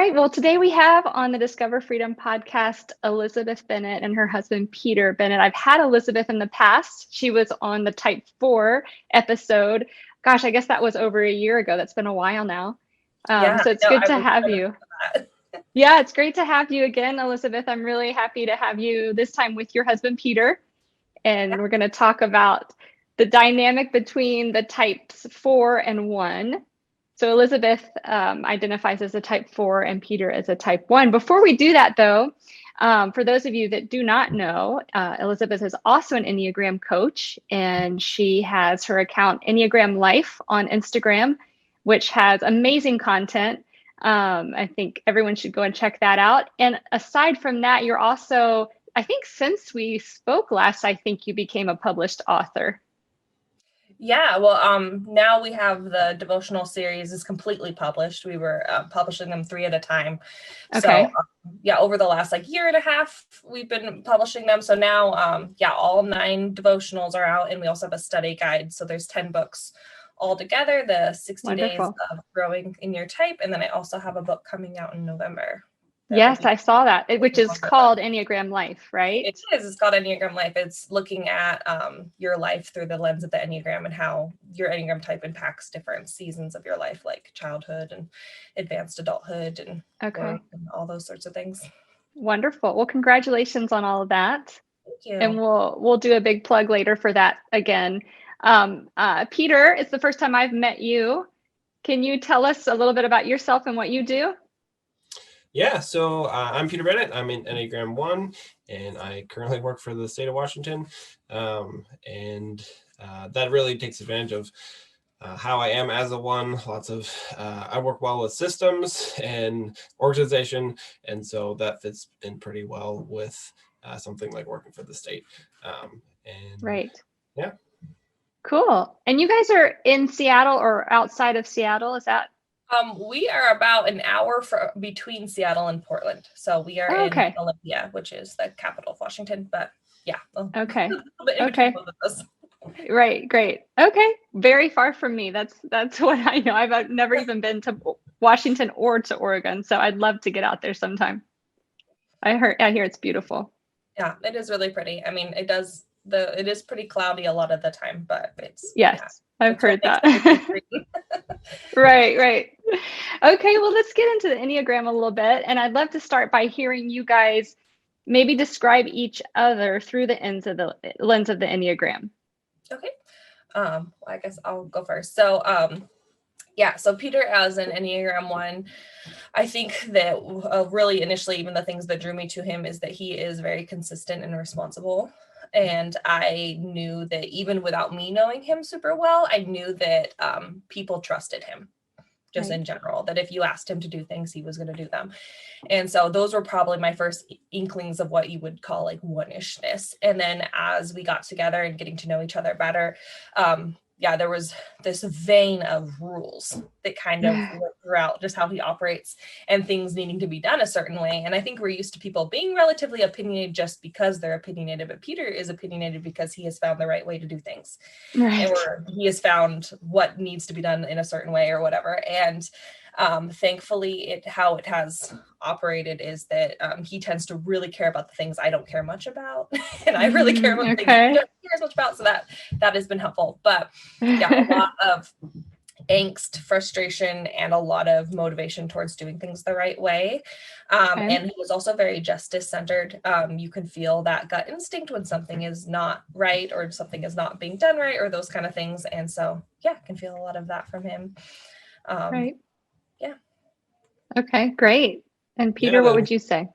right. Well, today we have on the Discover Freedom podcast, Elisabeth Bennett and her husband, Peter Bennett. I've had Elisabeth in the past. She was on the Type 4 episode. Gosh, I guess that was over a year ago. That's been a while now. So it's good to have you. Yeah, it's great to have you again, Elisabeth. I'm really happy to have you this time with your husband, Peter. And we're going to talk about the dynamic between the types 4 and 1. So Elisabeth identifies as a type 4 and Peter as a type 1. Before we do that, though, for those of you that do not know, Elisabeth is also an Enneagram coach, and she has her account Enneagram Life on Instagram, which has amazing content. I think everyone should go and check that out. And aside from that, you're also, I think since we spoke last, I think you became a published author. Yeah, well, now we have the devotional series is completely published. We were publishing them 3 at a time. Okay. So, over the last year and a half, we've been publishing them. So now, all 9 devotionals are out, and we also have a study guide. So there's 10 books all together, the 60 Wonderful. days of growing in your type. And then I also have a book coming out in November. Yes, I saw that, which is called Enneagram Life, right? It is. It's called Enneagram Life. It's looking at your life through the lens of the Enneagram and how your Enneagram type impacts different seasons of your life, like childhood and advanced adulthood and work and all those sorts of things. Wonderful. Well, congratulations on all of that. Thank you. And we'll do a big plug later for that again. Peter, it's the first time I've met you. Can you tell us a little bit about yourself and what you do? Yeah, so I'm Peter Bennett. I'm in Enneagram 1, and I currently work for the state of Washington. And that really takes advantage of how I am as a 1. I work well with systems and organization, and so that fits in pretty well with something like working for the state. Right. Yeah. Cool. And you guys are in Seattle or outside of Seattle, is that? We are about an hour between Seattle and Portland. So we are in Olympia, which is the capital of Washington. But yeah. Okay. Okay. Right. Great. Okay. Very far from me. That's what I know. I've never even been to Washington or to Oregon. So I'd love to get out there sometime. I hear it's beautiful. Yeah, it is really pretty. I mean, it is pretty cloudy a lot of the time, but it's I've heard that. Right. Okay, well, let's get into the Enneagram a little bit. And I'd love to start by hearing you guys maybe describe each other through the lens of the Enneagram. Okay. I guess I'll go first. So, so Peter as an Enneagram 1, I think that really initially, even the things that drew me to him is that he is very consistent and responsible. And I knew that even without me knowing him super well, I knew that people trusted him just in general, that if you asked him to do things, he was going to do them. And so those were probably my first inklings of what you would call one-ishness. And then as we got together and getting to know each other better, there was this vein of rules that kind of went throughout just how he operates and things needing to be done a certain way. And I think we're used to people being relatively opinionated just because they're opinionated, but Peter is opinionated because he has found the right way to do things. Right. Or he has found what needs to be done in a certain way or whatever. And thankfully, how it has operated is that he tends to really care about the things I don't care much about, and I really care about things he doesn't care as much about. So that has been helpful. But a lot of angst, frustration, and a lot of motivation towards doing things the right way. And he was also very justice centered. You can feel that gut instinct when something is not right or something is not being done right or those kind of things. And so, I can feel a lot of that from him. Right. Yeah. Okay, great. And Peter, what would you say?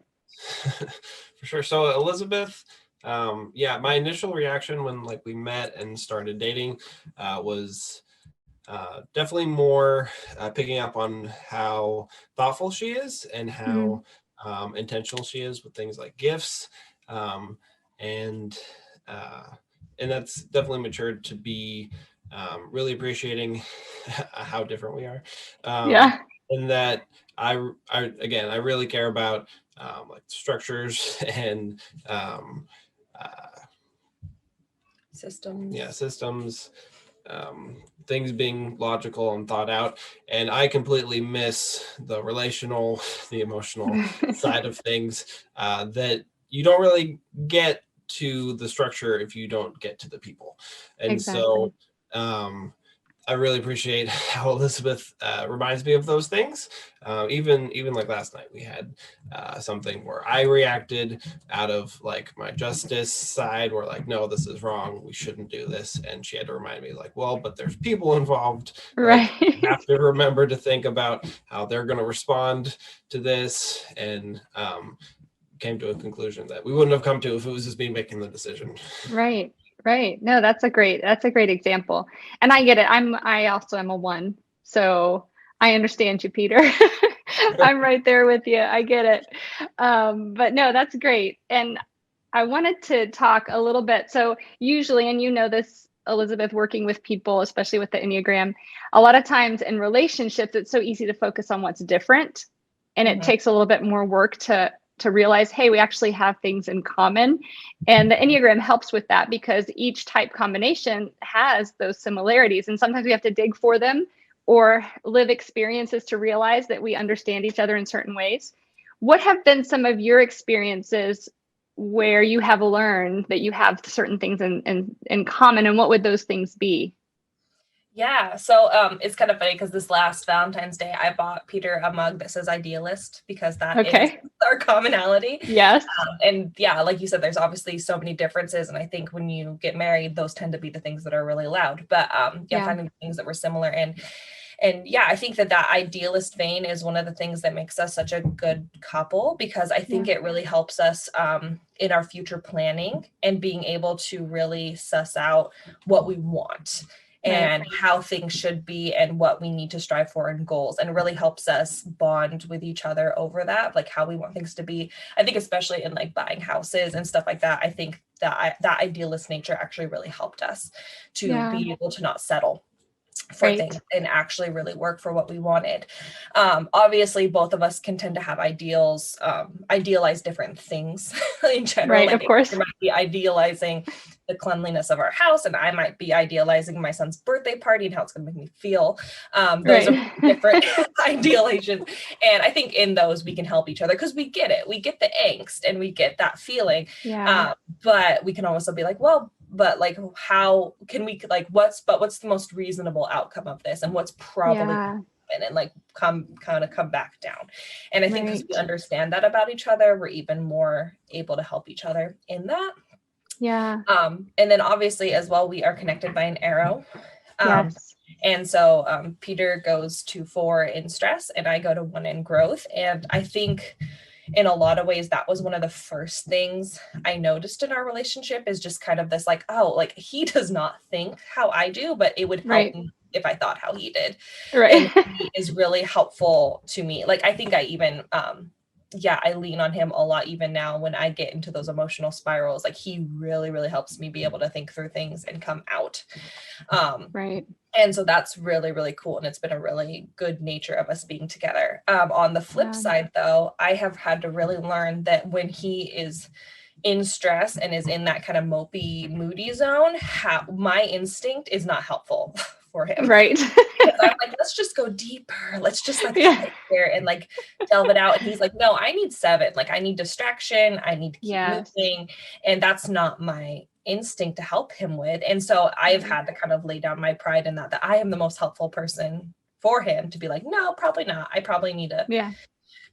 For sure. So Elisabeth, my initial reaction when we met and started dating was definitely more picking up on how thoughtful she is and how intentional she is with things like gifts. And that's definitely matured to be really appreciating how different we are. And that I really care about structures and systems. Systems. things being logical and thought out. And I completely miss the relational, the emotional side of things that you don't really get to the structure if you don't get to the people. And Exactly. so I really appreciate how Elisabeth reminds me of those things. Even like last night, we had something where I reacted out of like my justice side, where like, no, this is wrong. We shouldn't do this. And she had to remind me like, well, but there's people involved. Like, Right. you have to remember to think about how they're going to respond to this. And came to a conclusion that we wouldn't have come to if it was just me making the decision. Right. Right. No, that's a great example. And I get it. I also am a 1. So I understand you, Peter. I'm right there with you. I get it. But no, that's great. And I wanted to talk a little bit. So usually, and you know this, Elisabeth, working with people, especially with the Enneagram, a lot of times in relationships, it's so easy to focus on what's different. And it takes a little bit more work to realize, hey, we actually have things in common. And the Enneagram helps with that because each type combination has those similarities. And sometimes we have to dig for them or live experiences to realize that we understand each other in certain ways. What have been some of your experiences where you have learned that you have certain things in common, and what would those things be? Yeah, so it's kind of funny because this last Valentine's Day, I bought Peter a mug that says Idealist because that is our commonality. Yes. And yeah, like you said, there's obviously so many differences. And I think when you get married, those tend to be the things that are really loud. But finding things that were similar. And yeah, I think that idealist vein is one of the things that makes us such a good couple, because I think it really helps us in our future planning and being able to really suss out what we want and how things should be and what we need to strive for and goals, and really helps us bond with each other over that, like how we want things to be. I think especially in like buying houses and stuff like that, I think that idealist nature actually really helped us to be able to not settle for things and actually really work for what we wanted. Obviously, both of us can tend to have idealize different things in general. Right, of course. You might be idealizing the cleanliness of our house, and I might be idealizing my son's birthday party and how it's going to make me feel. Those are different idealizations. And I think in those we can help each other because we get it. We get the angst and we get that feeling. Yeah. But we can also be like, well, but like, how can we like, what's the most reasonable outcome of this, and what's probably and like come back down. And I think because we understand that about each other, we're even more able to help each other in that. Yeah. And then obviously as well, we are connected by an arrow. And so Peter goes to 4 in stress and I go to 1 in growth. And I think in a lot of ways, that was one of the first things I noticed in our relationship, is just kind of this like, oh, like he does not think how I do, but it would help me if I thought how he did. And he is really helpful to me. Like, I think I even, I lean on him a lot even now when I get into those emotional spirals. Like he really, really helps me be able to think through things and come out. And so that's really, really cool. And it's been a really good nature of us being together. On the flip side, though, I have had to really learn that when he is in stress and is in that kind of mopey, moody zone, my instinct is not helpful for him. Right. I'm like, let's just go deeper. Let's just like sit there and like delve it out. And he's like, no, I need 7. Like I need distraction. I need to keep moving. And that's not my instinct to help him with. And so I've had to kind of lay down my pride in that I am the most helpful person for him to be like, no, probably not. I probably need to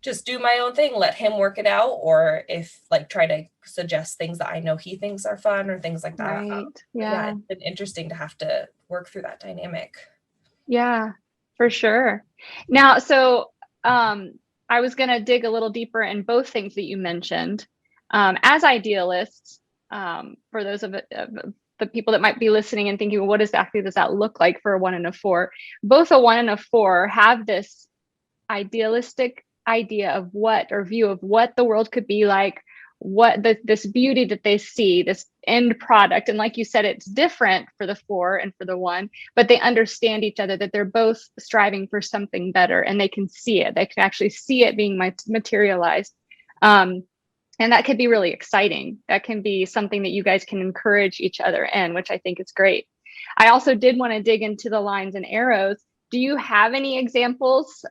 just do my own thing, let him work it out. Or if like try to suggest things that I know he thinks are fun or things like that. It's been interesting to have to work through that dynamic. Yeah, for sure. Now, so I was going to dig a little deeper in both things that you mentioned. As idealists, for those of the people that might be listening and thinking, well, what exactly does that look like for a 1 and a 4? Both a 1 and a 4 have this idealistic idea of what, or view of what the world could be like, what this beauty that they see, this end product. And like you said, it's different for the 4 and for the 1, but they understand each other, that they're both striving for something better, and they can see it. They can actually see it being materialized. And that could be really exciting. That can be something that you guys can encourage each other in, which I think is great. I also did want to dig into the lines and arrows. Do you have any examples?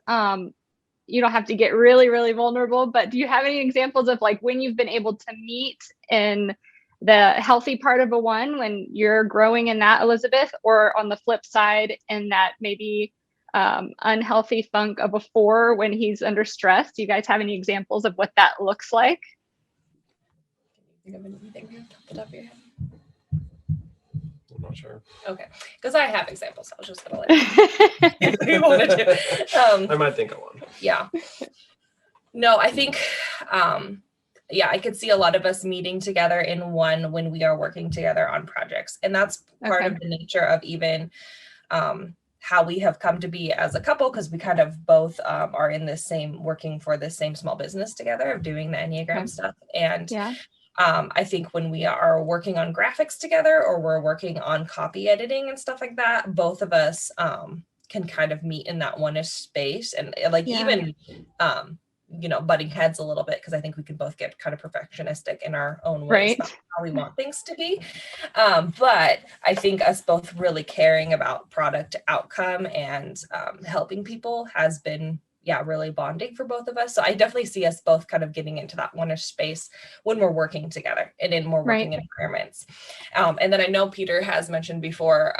You don't have to get really, really vulnerable, but do you have any examples of like when you've been able to meet in the healthy part of a one when you're growing in that, Elisabeth, or on the flip side in that maybe unhealthy funk of a four when he's under stress? Do you guys have any examples of what that looks like? Can you think of anything off the top of your head? I'm not sure. Okay, because I have examples. I was just gonna let you wanted to. I might think of one. Yeah. No, I think, yeah, I could see a lot of us meeting together in one when we are working together on projects, and that's part of the nature of even how we have come to be as a couple, because we kind of both are in this same, working for this same small business together of doing the Enneagram stuff. And I think when we are working on graphics together or we're working on copy editing and stuff like that, both of us can kind of meet in that one-ish space, and like even you know, butting heads a little bit, because I think we could both get kind of perfectionistic in our own ways about how we want things to be. But I think us both really caring about product outcome and helping people has been really bonding for both of us. So I definitely see us both kind of getting into that one-ish space when we're working together and in more working environments. And then I know Peter has mentioned before,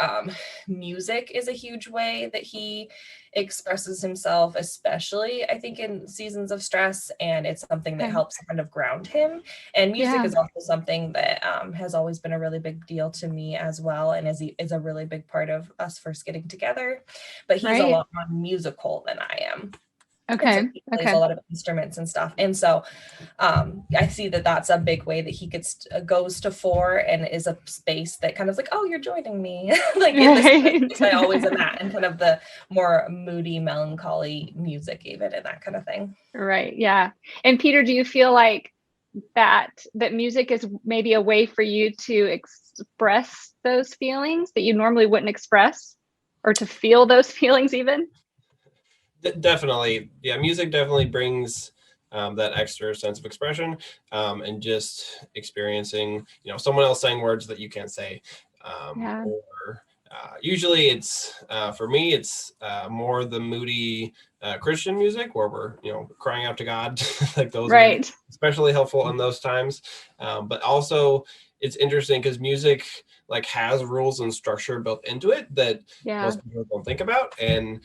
music is a huge way that he expresses himself, especially I think in seasons of stress, and it's something that helps kind of ground him. And music is also something that has always been a really big deal to me as well, and is a really big part of us first getting together. But he's a lot more musical than I am. So he plays a lot of instruments and stuff, and so I see that that's a big way that he goes to four and is a space that kind of like, oh, you're joining me, like in this space, I always am at, and kind of the more moody, melancholy music, even, and that kind of thing. Right. Yeah. And Peter, do you feel like that music is maybe a way for you to express those feelings that you normally wouldn't express, or to feel those feelings even? Definitely. Yeah, music definitely brings that extra sense of expression, and just experiencing, you know, someone else saying words that you can't say. Or usually it's, for me, it's more the moody Christian music where we're, you know, crying out to God, like those are especially helpful in those times. But also it's interesting because music like has rules and structure built into it that most people don't think about. And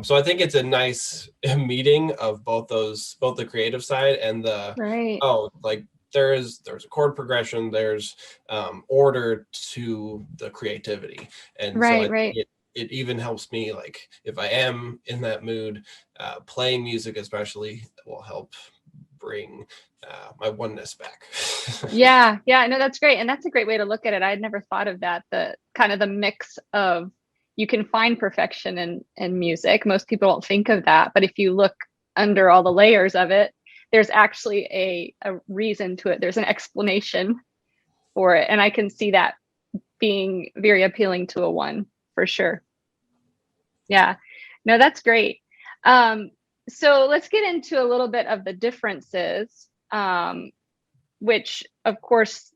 so I think it's a nice meeting of both the creative side and the, like there's a chord progression, there's order to the creativity. And so it even helps me, like if I am in that mood, playing music especially will help bring my oneness back. No, that's great. And that's a great way to look at it. I had never thought of that, the kind of the mix of, you can find perfection in music. Most people don't think of that, but if you look under all the layers of it, there's actually a reason to it. There's an explanation for it. And I can see that being very appealing to a one, for sure. Yeah, no, that's great. So let's get into a little bit of the differences, which of course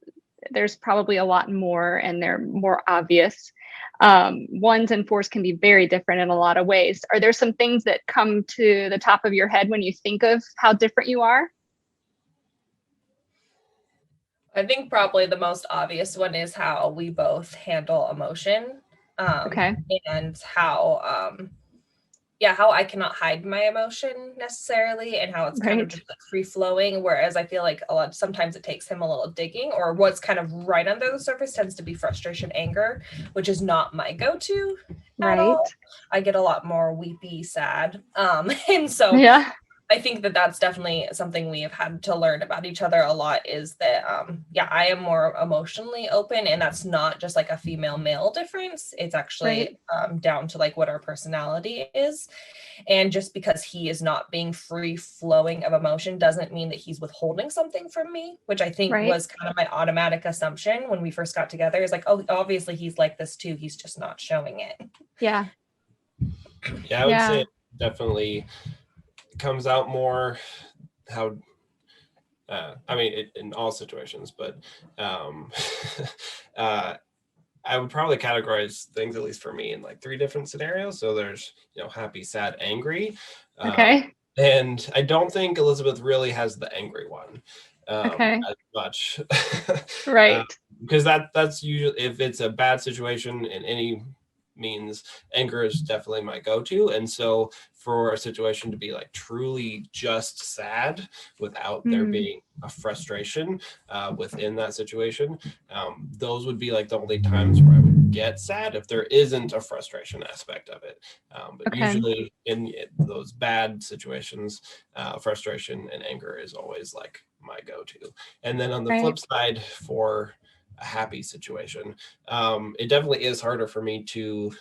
there's probably a lot more and they're more obvious. Ones and fours can be very different in a lot of ways. Are there some things that come to the top of your head when you think of how different you are? I think probably the most obvious one is how we both handle emotion. And how I cannot hide my emotion necessarily, and how it's kind of just like free flowing. Whereas I feel like sometimes it takes him a little digging, or what's kind of right under the surface tends to be frustration, anger, which is not my go-to at all. I get a lot more weepy, sad. And so I think that that's definitely something we have had to learn about each other a lot, is that, I am more emotionally open, and that's not just like a female male difference. It's actually down to like what our personality is. And just because he is not being free flowing of emotion doesn't mean that he's withholding something from me, which I think was kind of my automatic assumption when we first got together, is like, oh, obviously he's like this too. He's just not showing it. Yeah, I would say it definitely comes out more how I mean it in all situations, but I I would probably categorize things, at least for me, in like 3 different scenarios. So there's, happy, sad, angry. Okay. And I don't think Elizabeth really has the angry one Okay. as much. Right. Because that's usually, if it's a bad situation in any means, anger is definitely my go-to. And so for a situation to be like truly just sad without there being a frustration within that situation, those would be like the only times where I would get sad if there isn't a frustration aspect of it. But usually in those bad situations, frustration and anger is always like my go-to. And then on the flip side, for a happy situation, it definitely is harder for me to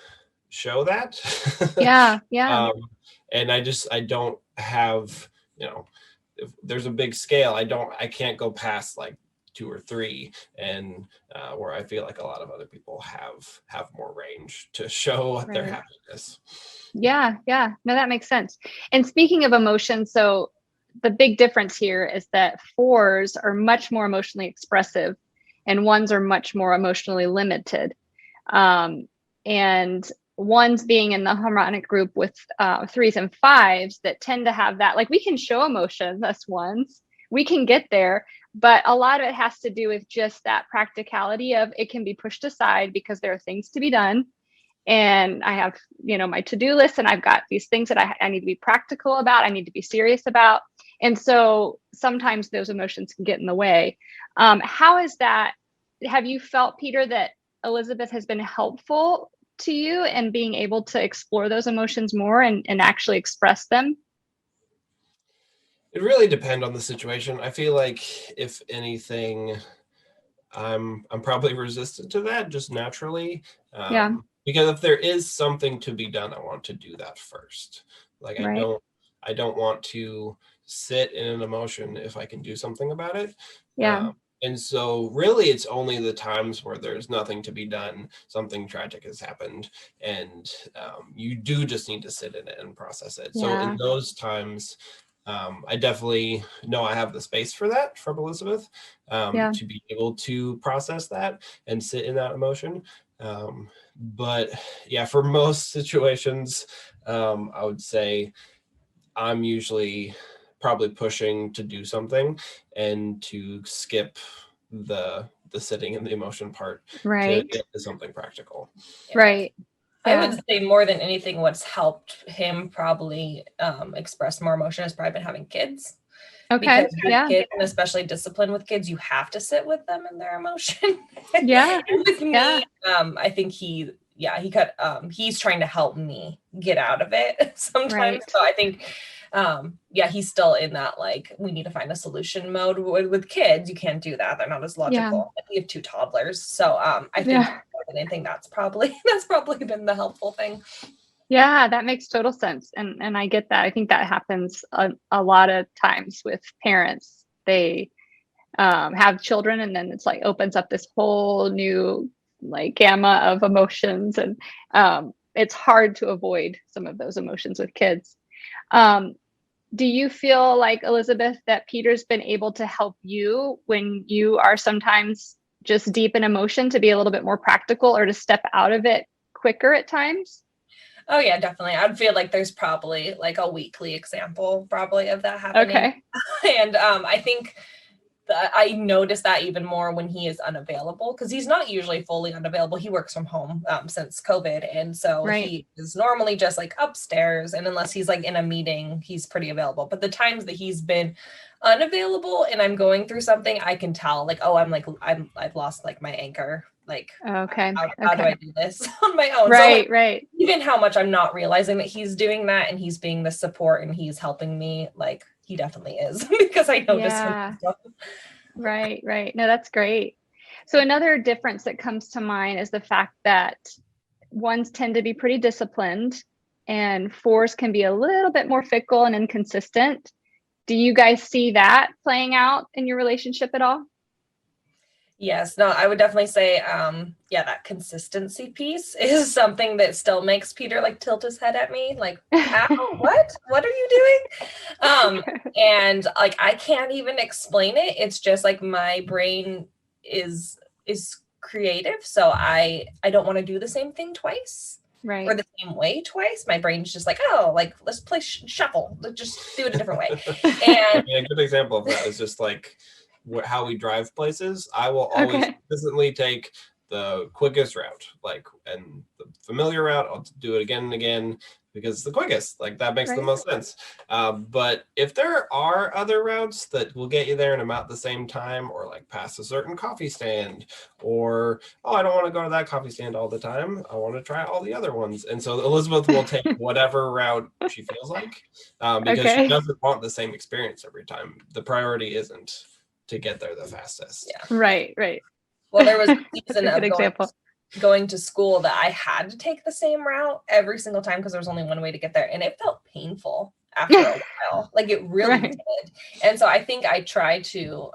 show that. Yeah. And I don't have, if there's a big scale, I can't go past like 2 or 3, and where I feel like a lot of other people have more range to show their happiness. Yeah. No, that makes sense. And speaking of emotions, so the big difference here is that 4s are much more emotionally expressive and 1s are much more emotionally limited. And 1s being in the harmonic group with 3s and 5s that tend to have that, like, we can show emotions, us 1s, we can get there, but a lot of it has to do with just that practicality of it can be pushed aside because there are things to be done. And I have, my to-do list, and I've got these things that I need to be practical about. I need to be serious about. And so sometimes those emotions can get in the way. How is that? Have you felt, Peter, that Elizabeth has been helpful to you and being able to explore those emotions more and actually express them? It really depends on the situation. I feel like, if anything, I'm probably resistant to that just naturally. Because if there is something to be done, I want to do that first. Like, I don't want to sit in an emotion if I can do something about it. And so really it's only the times where there's nothing to be done, something tragic has happened, and you do just need to sit in it and process it. So in those times, I definitely know I have the space for that from Elizabeth, to be able to process that and sit in that emotion. But yeah, for most situations, I would say I'm usually probably pushing to do something and to skip the sitting and the emotion part to get to something practical. I would say more than anything, what's helped him probably express more emotion has probably been having kids. Because with kids, and especially discipline with kids, you have to sit with them in their emotion. And with me, I think he's trying to help me get out of it sometimes. So I think he's still in that, like, we need to find a solution mode. With kids, you can't do that. They're not as logical. We have 2 toddlers. So I think more than anything, that's probably been the helpful thing. Yeah, that makes total sense. And I get that. I think that happens a lot of times with parents. They have children, and then it's like opens up this whole new like gamma of emotions. And it's hard to avoid some of those emotions with kids. Do you feel like, Elizabeth, that Peter's been able to help you when you are sometimes just deep in emotion to be a little bit more practical or to step out of it quicker at times? Oh yeah, definitely. I'd feel like there's probably like a weekly example probably of that happening. And I think that I notice that even more when he is unavailable, because he's not usually fully unavailable. He works from home since COVID. And so he is normally just like upstairs. And unless he's like in a meeting, he's pretty available. But the times that he's been unavailable and I'm going through something, I can tell like, oh, I've lost like my anchor. Like, how do I do this on my own? Right. Even how much I'm not realizing that he's doing that and he's being the support and he's helping me, like, he definitely is, because I noticed. Right. No, that's great. So another difference that comes to mind is the fact that 1s tend to be pretty disciplined and 4s can be a little bit more fickle and inconsistent. Do you guys see that playing out in your relationship at all? Yes, no, I would definitely say, that consistency piece is something that still makes Peter like tilt his head at me, like, what are you doing? And like, I can't even explain it. It's just like my brain is creative, so I don't want to do the same thing twice. Right. Or the same way twice. My brain's just like, oh, like let's play shuffle. Let's just do it a different way. And a good example of that is just like how we drive places. I will always consistently take the quickest route, like, and the familiar route, I'll do it again and again because it's the quickest. Like that makes the most sense. But if there are other routes that will get you there in about the same time, or like past a certain coffee stand, or, oh, I don't want to go to that coffee stand all the time, I want to try all the other ones. And so Elizabeth will take whatever route she feels like, because she doesn't want the same experience every time. The priority isn't to get there the fastest. Yeah. Right. Well, there was a season a of going to school that I had to take the same route every single time because there was only one way to get there, and it felt painful after a while. Like it really did. And so I think I try to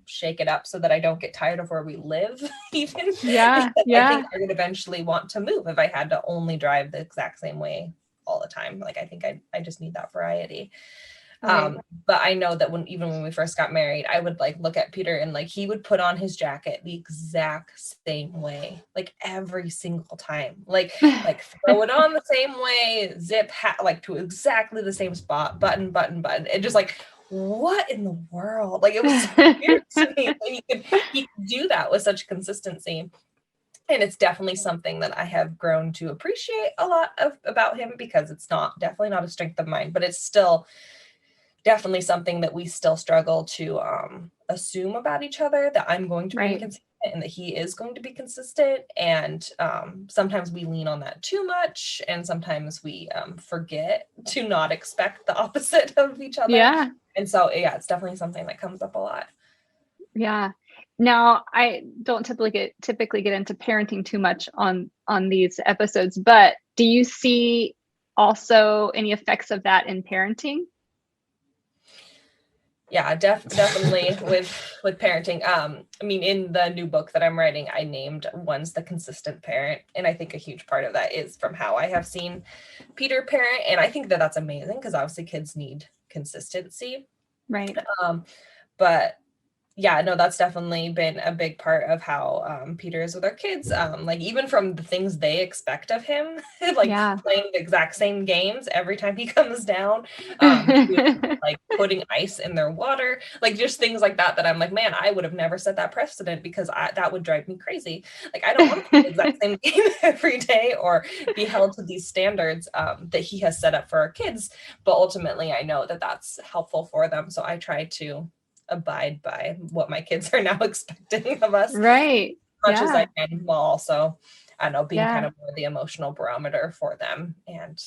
shake it up so that I don't get tired of where we live even. Yeah. I think I would eventually want to move if I had to only drive the exact same way all the time. Like I think I just need that variety. But I know that even when we first got married, I would like look at Peter and like he would put on his jacket the exact same way, like every single time, like throw it on the same way, zip like to exactly the same spot, button. And just like, what in the world? Like it was so weird to me that he could do that with such consistency. And it's definitely something that I have grown to appreciate a lot about him, because it's definitely not a strength of mine, but it's still definitely something that we still struggle to assume about each other, that I'm going to be consistent and that he is going to be consistent. And sometimes we lean on that too much. And sometimes we forget to not expect the opposite of each other. Yeah. And so, yeah, it's definitely something that comes up a lot. Yeah. Now, I don't typically get into parenting too much on these episodes, but do you see also any effects of that in parenting? Yeah, definitely with parenting. I mean, in the new book that I'm writing, I named one's the consistent parent. And I think a huge part of that is from how I have seen Peter parent. And I think that that's amazing because obviously kids need consistency. Right. But yeah, no, that's definitely been a big part of how Peter is with our kids. Like even from the things they expect of him, like playing the exact same games every time he comes down, like putting ice in their water, like just things like that I'm like, man, I would have never set that precedent because that would drive me crazy. Like I don't want to play the exact same game every day or be held to these standards that he has set up for our kids. But ultimately, I know that that's helpful for them. So I try to abide by what my kids are now expecting of us, right? As much as I can, while also, I don't know, being kind of more the emotional barometer for them, and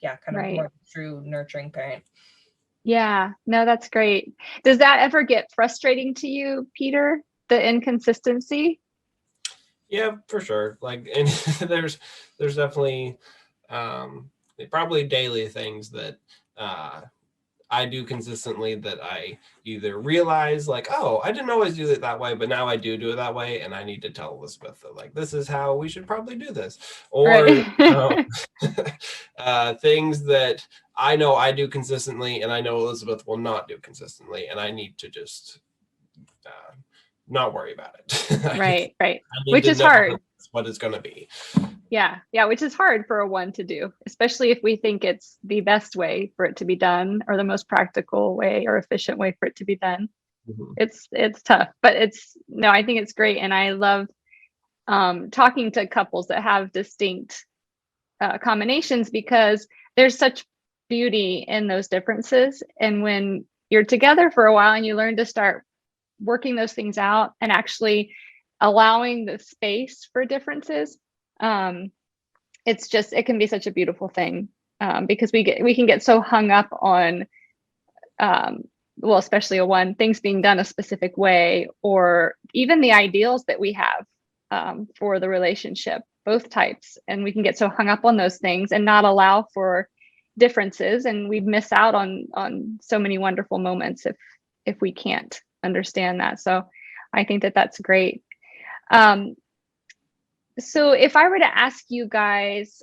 kind of more true nurturing parent. Yeah, no, that's great. Does that ever get frustrating to you, Peter, the inconsistency? Yeah, for sure. Like, and there's definitely probably daily things that I do consistently that I either realize like, oh, I didn't always do it that way, but now I do it that way. And I need to tell Elizabeth that like, this is how we should probably do this. Or things that I know I do consistently and I know Elizabeth will not do consistently. And I need to just not worry about it. Right. Which is hard. What it's going to be. Yeah, which is hard for a one to do, especially if we think it's the best way for it to be done or the most practical way or efficient way for it to be done. Mm-hmm. It's tough, but I think it's great. And I love talking to couples that have distinct combinations because there's such beauty in those differences. And when you're together for a while and you learn to start working those things out and actually allowing the space for differences, it can be such a beautiful thing because we can get so hung up on especially things being done a specific way, or even the ideals that we have for the relationship, both types, and we can get so hung up on those things and not allow for differences, and we miss out on so many wonderful moments if we can't understand that. So I think that's great. So if I were to ask you guys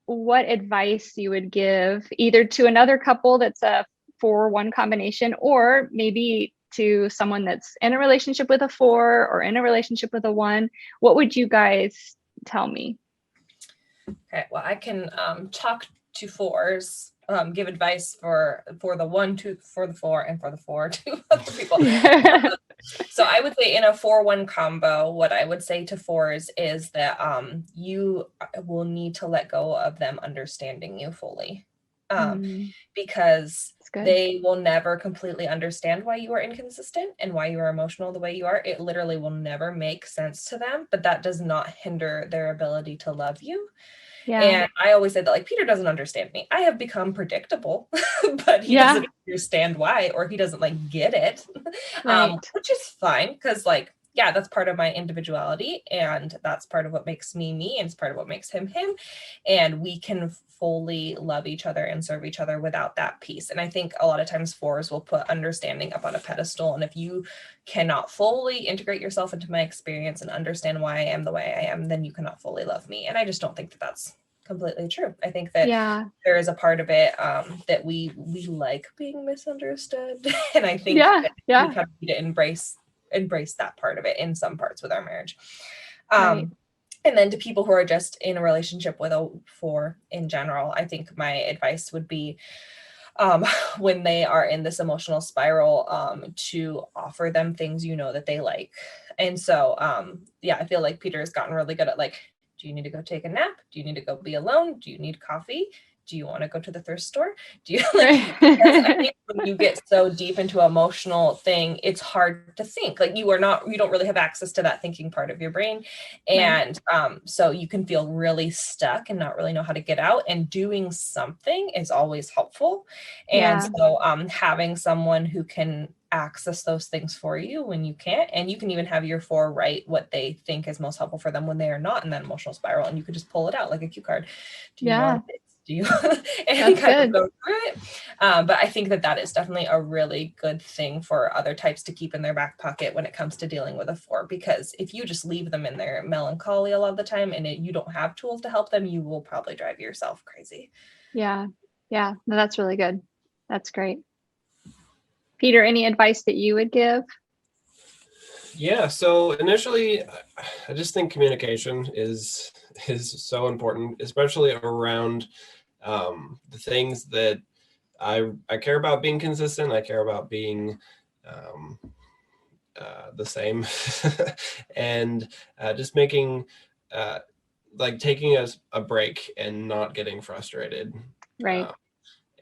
what advice you would give either to another couple that's a 4-1 combination, or maybe to someone that's in a relationship with a 4 or in a relationship with a 1, what would you guys tell me? Okay, well, I can talk to 4s, give advice for the 1 to for the 4 and for the 4 to other people. So I would say in a 4-1 combo, what I would say to 4s is that you will need to let go of them understanding you fully, because they will never completely understand why you are inconsistent and why you are emotional the way you are. It literally will never make sense to them, but that does not hinder their ability to love you. Yeah. And I always say that, like, Peter doesn't understand me. I have become predictable, but he doesn't understand why, or he doesn't like get it, which is fine. Cause like, yeah, that's part of my individuality, and that's part of what makes me me, and it's part of what makes him him. And we can fully love each other and serve each other without that piece. And I think a lot of times 4s will put understanding up on a pedestal. And if you cannot fully integrate yourself into my experience and understand why I am the way I am, then you cannot fully love me. And I just don't think that that's completely true. I think that there is a part of it that we like being misunderstood. And I think that we kind of need to embrace that part of it in some parts with our marriage. And then to people who are just in a relationship with a 4 in general, I think my advice would be, when they are in this emotional spiral, to offer them things that they like. And so, I feel like Peter has gotten really good at, like, do you need to go take a nap? Do you need to go be alone? Do you need coffee? Do you want to go to the thrift store? Do you like, I think when you get so deep into an emotional thing, it's hard to think. Like, you don't really have access to that thinking part of your brain. And so you can feel really stuck and not really know how to get out, and doing something is always helpful. And so having someone who can access those things for you when you can't, and you can even have your 4 write what they think is most helpful for them when they are not in that emotional spiral, and you could just pull it out like a cue card. Do you want this? Do you and kind of go through it? But I think that is definitely a really good thing for other types to keep in their back pocket when it comes to dealing with a 4, because if you just leave them in their melancholy a lot of the time and you don't have tools to help them, you will probably drive yourself crazy. No, that's really good. That's great. Peter, any advice that you would give? Yeah, so initially, I just think communication is so important, especially around the things that I care about being consistent. I care about being the same, and just making like taking a break and not getting frustrated,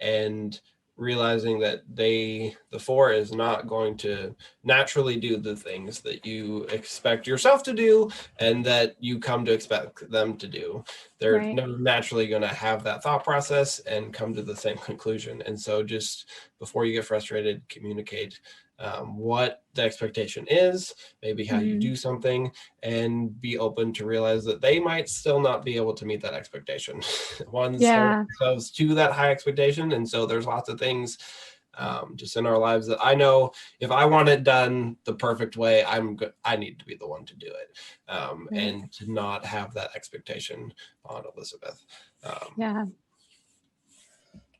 and realizing that the 4 is not going to naturally do the things that you expect yourself to do and that you come to expect them to do. They're never naturally going to have that thought process and come to the same conclusion. And so just before you get frustrated, communicate what the expectation is, maybe how you do something, and be open to realize that they might still not be able to meet that expectation. One's hold themselves to that high expectation. And so there's lots of things just in our lives that I know if I want it done the perfect way, I need to be the one to do it, and to not have that expectation on Elisabeth.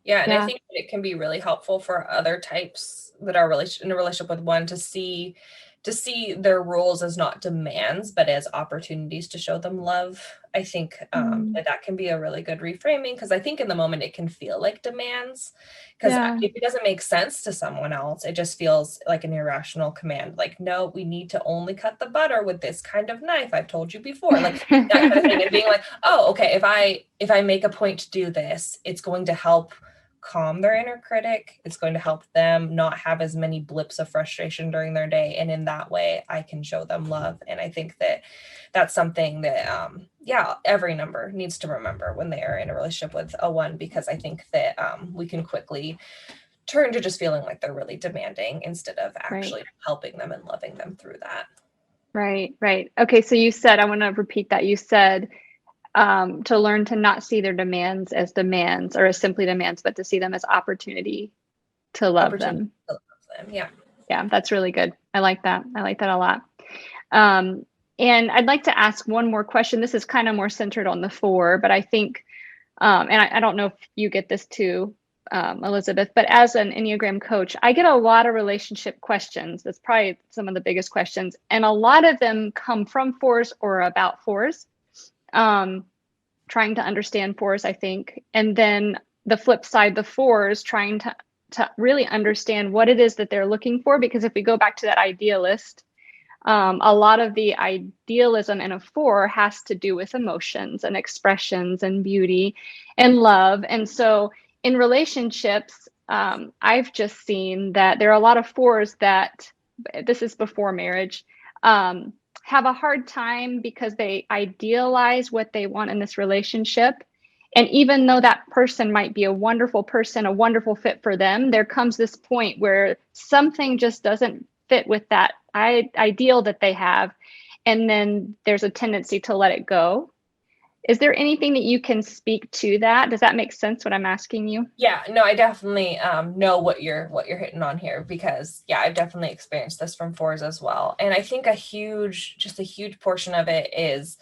And I think it can be really helpful for other types that are in a relationship with 1 to see their roles as not demands, but as opportunities to show them love. I think that can be a really good reframing, because I think in the moment it can feel like demands, because if it doesn't make sense to someone else, it just feels like an irrational command. Like, no, we need to only cut the butter with this kind of knife. I've told you before, like that kind of thing. And being like, oh, okay, if I make a point to do this, it's going to help calm their inner critic. It's going to help them not have as many blips of frustration during their day. And in that way, I can show them love. And I think that that's something that, every number needs to remember when they are in a relationship with a 1, because I think that we can quickly turn to just feeling like they're really demanding instead of actually helping them and loving them through that. Right. Okay. So you said, I want to repeat that. You said, to learn to not see their demands as demands or as simply demands, but to see them as opportunity to love them. Yeah, that's really good. I like that. A lot. And I'd like to ask one more question. This is kind of more centered on the 4, but I think, and I don't know if you get this too, Elizabeth, but as an Enneagram coach, I get a lot of relationship questions. That's probably some of the biggest questions. And a lot of them come from fours or about fours, trying to understand fours, I think. And then the flip side, the fours trying to really understand what it is that they're looking for. Because if we go back to that idealist, a lot of the idealism in a four has to do with emotions and expressions and beauty and love. And so in relationships, I've just seen that there are a lot of fours that, this is before marriage, have a hard time because they idealize what they want in this relationship. And even though that person might be a wonderful person, a wonderful fit for them, there comes this point where something just doesn't fit with that ideal that they have. And then there's a tendency to let it go. Is there anything that you can speak to that? Does that make sense what I'm asking you? Yeah, no, I definitely know what you're hitting on here, because yeah, I've definitely experienced this from fours as well. And I think a huge portion of it is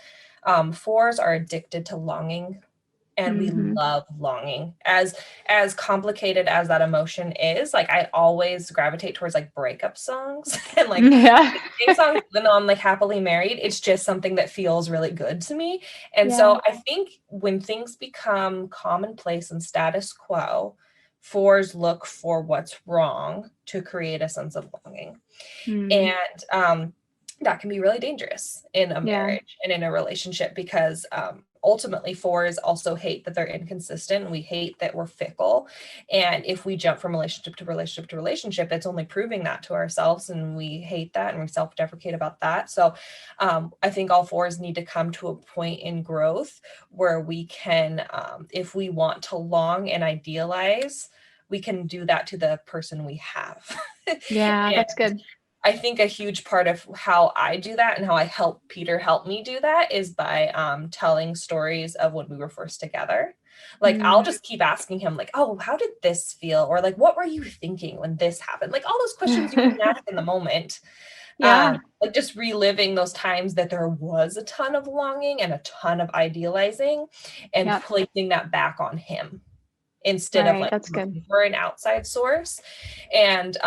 fours are addicted to longing. And we love longing. As complicated as that emotion is, like I always gravitate towards like breakup songs and like same songs, even though I'm like happily married. It's just something that feels really good to me. And so I think when things become commonplace and status quo, fours look for what's wrong to create a sense of longing. And that can be really dangerous in a marriage and in a relationship, because ultimately fours also hate that they're inconsistent, and we hate that we're fickle. And if we jump from relationship to relationship to relationship, it's only proving that to ourselves, and we hate that and we self-deprecate about that. So I think all fours need to come to a point in growth where we can, if we want to long and idealize, we can do that to the person we have. Yeah, that's good. I think a huge part of how I do that and how I help Peter help me do that is by telling stories of when we were first together. Like I'll just keep asking him like, oh, how did this feel? Or like, what were you thinking when this happened? Like all those questions you can ask in the moment. Like just reliving those times that there was a ton of longing and a ton of idealizing, and placing that back on him, instead of like that's good for an outside source. And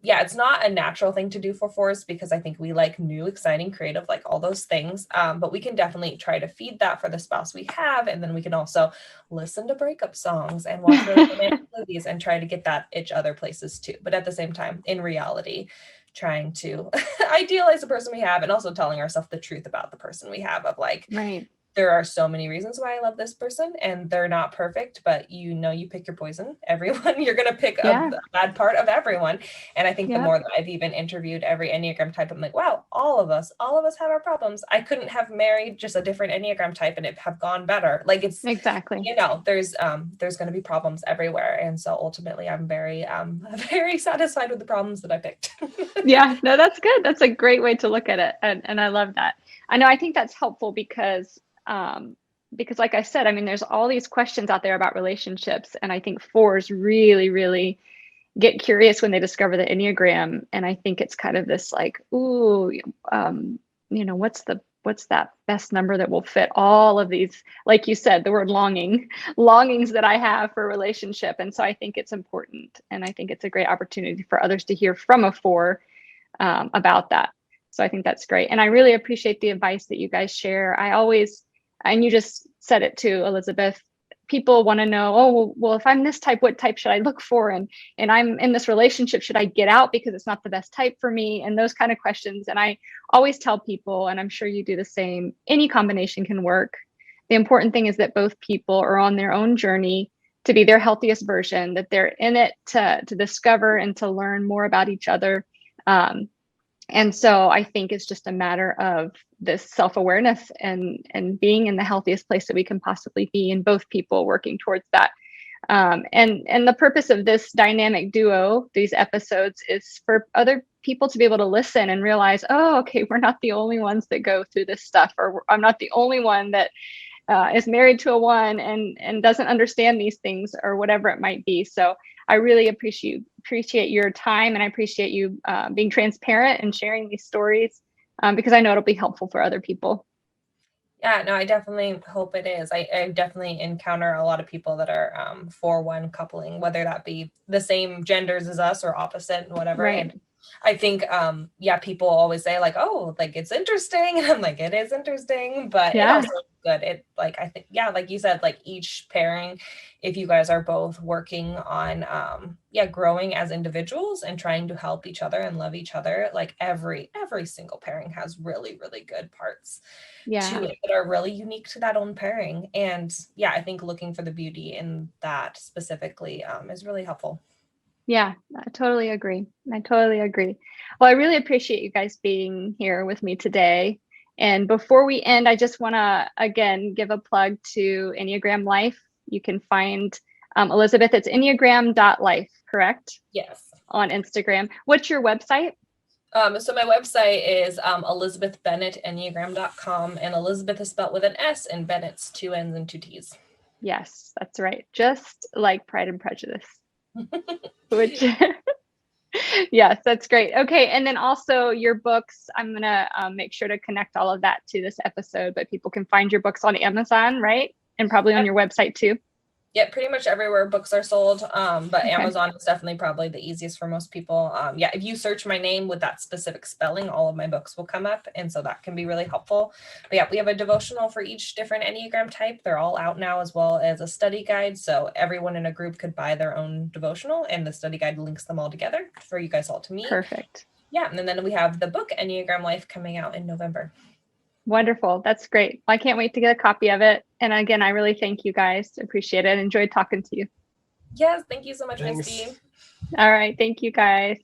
it's not a natural thing to do for fours, because I think we like new, exciting, creative, like all those things. But we can definitely try to feed that for the spouse we have. And then we can also listen to breakup songs and watch romantic movies and try to get that itch other places too. But at the same time, in reality, trying to idealize the person we have, and also telling ourselves the truth about the person we have, of like, there are so many reasons why I love this person, and they're not perfect, but you pick your poison. Everyone, you're going to pick a bad part of everyone. And I think the more that I've even interviewed every Enneagram type, I'm like, wow, all of us have our problems. I couldn't have married just a different Enneagram type and it have gone better. Like it's exactly, there's going to be problems everywhere. And so ultimately I'm very satisfied with the problems that I picked. No, that's good. That's a great way to look at it. And I love that. I think that's helpful because like I said, I mean, there's all these questions out there about relationships. And I think fours really, really get curious when they discover the Enneagram. And I think it's kind of this like, ooh, what's that best number that will fit all of these, like you said, the word longings that I have for a relationship. And so I think it's important. And I think it's a great opportunity for others to hear from a four about that. So I think that's great. And I really appreciate the advice that you guys share. And you just said it too, Elizabeth, people want to know, oh, well, if I'm this type, what type should I look for? And I'm in this relationship, should I get out because it's not the best type for me? And those kind of questions. And I always tell people, and I'm sure you do the same, any combination can work. The important thing is that both people are on their own journey to be their healthiest version, that they're in it to discover and to learn more about each other. And so I think it's just a matter of this self-awareness and being in the healthiest place that we can possibly be, and both people working towards that. And the purpose of this dynamic duo, these episodes, is for other people to be able to listen and realize, oh, okay, we're not the only ones that go through this stuff, or I'm not the only one that is married to a one and doesn't understand these things, or whatever it might be. So I really appreciate your time, and I appreciate you being transparent and sharing these stories, because I know it'll be helpful for other people. Yeah, no, I definitely hope it is. I definitely encounter a lot of people that are 4-1 coupling, whether that be the same genders as us or opposite and whatever. Right. And I think, yeah, people always say like, oh, like it's interesting. And I'm like, it is interesting, but it Yeah. also is good. It like, I think, yeah, like you said, like each pairing, if you guys are both working on, yeah, growing as individuals and trying to help each other and love each other, like every single pairing has really, really good parts Yeah. to it that are really unique to that own pairing. And yeah, I think looking for the beauty in that specifically is really helpful. Yeah, I totally agree. I totally agree. Well, I really appreciate you guys being here with me today. And before we end, I just want to again give a plug to Enneagram Life. You can find Elisabeth, it's enneagram.life, correct? Yes. On Instagram. What's your website? So my website is Elisabeth Bennett, Enneagram.com, and Elisabeth is spelled with an S and Bennett's 2 N's and 2 T's. Yes, that's right. Just like Pride and Prejudice. Which yes, that's great. Okay, and then also your books, I'm gonna make sure to connect all of that to this episode, but people can find your books on Amazon, right? And probably on your website too. Yeah, pretty much everywhere books are sold, but Okay. Amazon is definitely probably the easiest for most people. Yeah, if you search my name with that specific spelling, all of my books will come up, and so that can be really helpful. But yeah, we have a devotional for each different Enneagram type. They're all out now, as well as a study guide, so everyone in a group could buy their own devotional, and the study guide links them all together for you guys all to meet. Perfect. Yeah, and then we have the book Enneagram Life coming out in November. Wonderful. That's great. I can't wait to get a copy of it. And again, I really thank you guys. Appreciate it. Enjoyed talking to you. Yes, thank you so much, Thanks. Misty. All right. Thank you guys.